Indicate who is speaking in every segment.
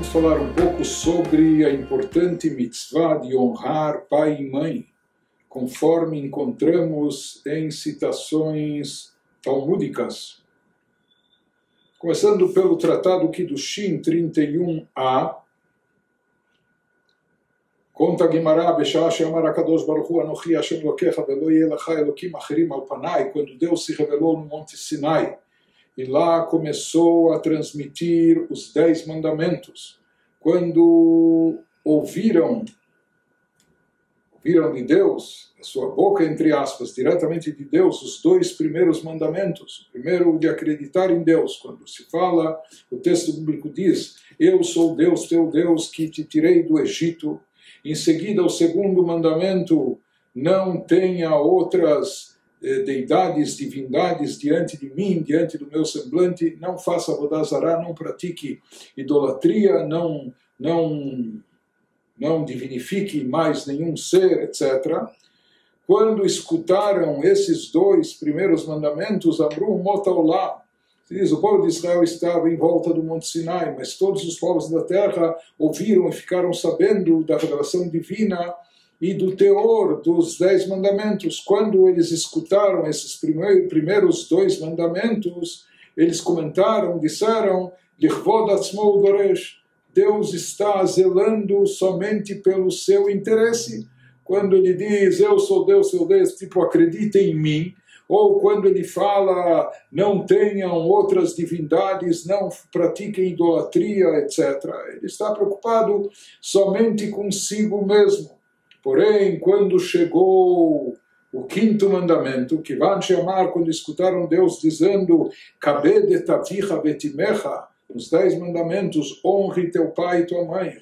Speaker 1: Vamos falar um pouco sobre a importante mitzvah de honrar pai e mãe, conforme encontramos em citações talmúdicas. Começando pelo Tratado Kiddushin 31a, conta Guimará, Beshá She'amar HaKadosh Baruch Hu Anochi Hashem Elokecha Velo Yeh Lecha Elokim Acherim Al Panai, quando Deus se revelou no Monte Sinai, e lá começou a transmitir os 10 mandamentos. Quando ouviram de Deus, a sua boca, entre aspas, diretamente de Deus, os 2 primeiros mandamentos. O primeiro, de acreditar em Deus. Quando se fala, o texto bíblico diz, eu sou Deus, teu Deus, que te tirei do Egito. Em seguida, o segundo mandamento, não tenha outras deidades, divindades diante de mim, diante do meu semblante, não faça avodah zará, não pratique idolatria, não divinifique mais nenhum ser, etc. Quando escutaram esses 2 primeiros mandamentos, Amru Mota Olam, se diz, o povo de Israel estava em volta do Monte Sinai, mas todos os povos da terra ouviram e ficaram sabendo da revelação divina e do teor dos 10 mandamentos. Quando eles escutaram esses primeiros 2 mandamentos, eles comentaram, disseram, Lichvod atzmo udoresh, Deus está zelando somente pelo seu interesse. Quando ele diz, eu sou Deus, seu Deus, tipo, acreditem em mim, ou quando ele fala, não tenham outras divindades, não pratiquem idolatria, etc. Ele está preocupado somente consigo mesmo. Porém, quando chegou o 5º mandamento, que vão chamar, quando escutaram Deus dizendo, Kabed et avicha vetimecha, os 10 mandamentos, honre teu pai e tua mãe,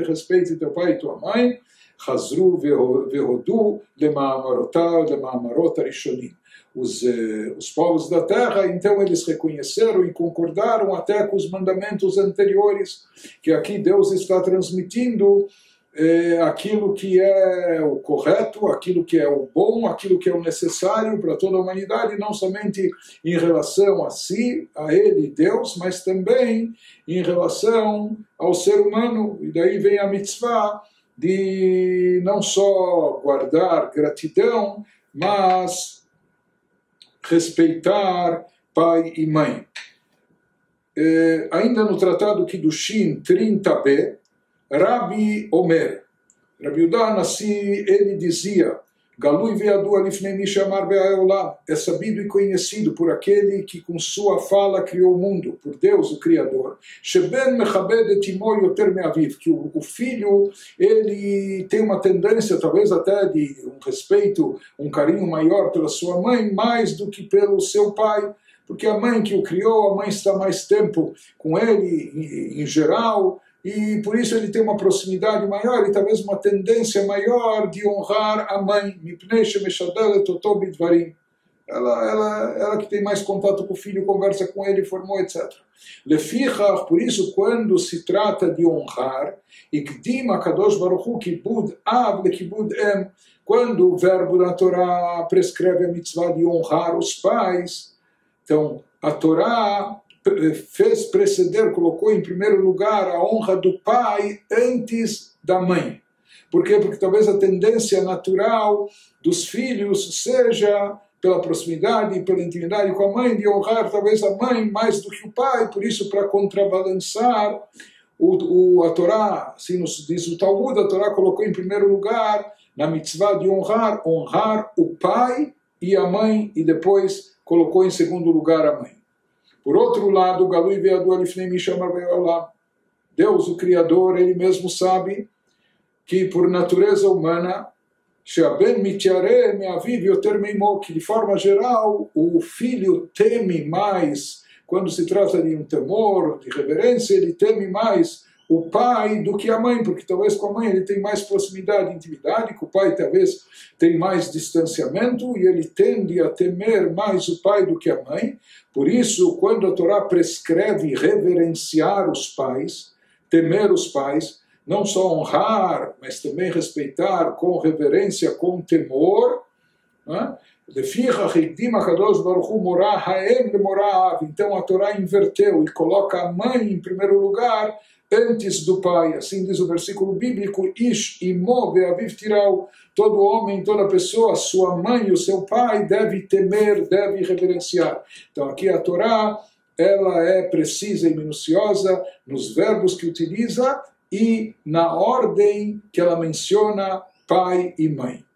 Speaker 1: respeite teu pai e tua mãe, Chazru vehodu lema'amarot arishonim. Os povos da terra, então eles reconheceram e concordaram até com os mandamentos anteriores, que aqui Deus está transmitindo aquilo que é o correto, aquilo que é o bom, aquilo que é o necessário para toda a humanidade, não somente em relação a si, a ele, Deus, mas também em relação ao ser humano. E daí vem a mitzvah de não só guardar gratidão, mas respeitar pai e mãe. Ainda no Tratado Kiddushin 30b, Rabi Omer, Rabi Yudá Nassi, ele dizia, Galui ve'adu alifnei mi she'amar be'aolam, é sabido e conhecido por aquele que com sua fala criou o mundo, por Deus, o Criador, Sheben mechabed et imo yoter me'aviv, que o filho, ele tem uma tendência, talvez até de um respeito, um carinho maior pela sua mãe, mais do que pelo seu pai, porque a mãe que o criou, a mãe está mais tempo com ele, em geral, e por isso ele tem uma proximidade maior e talvez uma tendência maior de honrar a mãe. Ela que tem mais contato com o filho, conversa com ele, formou, etc. Lefichach, por isso, quando se trata de honrar, Ikdim HaKadosh Baruch Hu kibud av lekibud em, quando o verbo da Torá prescreve a mitzvah de honrar os pais, então a Torá fez preceder, colocou em primeiro lugar a honra do pai antes da mãe. Por quê? Porque talvez a tendência natural dos filhos seja, pela proximidade e pela intimidade com a mãe, de honrar talvez a mãe mais do que o pai. Por isso, para contrabalançar, a Torá, assim nos diz o Talmud, a Torá colocou em primeiro lugar, na mitzvah de honrar o pai e a mãe, e depois colocou em segundo lugar a mãe. Por outro lado, Galui ve'adu alifnei mi she'amar be'olam, Deus, o Criador, ele mesmo sabe que por natureza humana, she'aben mityareh me'aviv yoter me'imo, que de forma geral o filho teme mais, quando se trata de um temor, de reverência, ele teme mais o pai do que a mãe, porque talvez com a mãe ele tem mais proximidade, intimidade, com o pai talvez tem mais distanciamento e ele tende a temer mais o pai do que a mãe. Por isso, quando a Torá prescreve reverenciar os pais, temer os pais, não só honrar, mas também respeitar com reverência, com temor, né? Então a Torá inverteu e coloca a mãe em primeiro lugar antes do pai. Assim diz o versículo bíblico, Ish imo ve'aviv tirau. Todo homem, toda pessoa, sua mãe e o seu pai deve temer, deve reverenciar. Então aqui a Torá, ela é precisa e minuciosa nos verbos que utiliza e na ordem que ela menciona pai e mãe.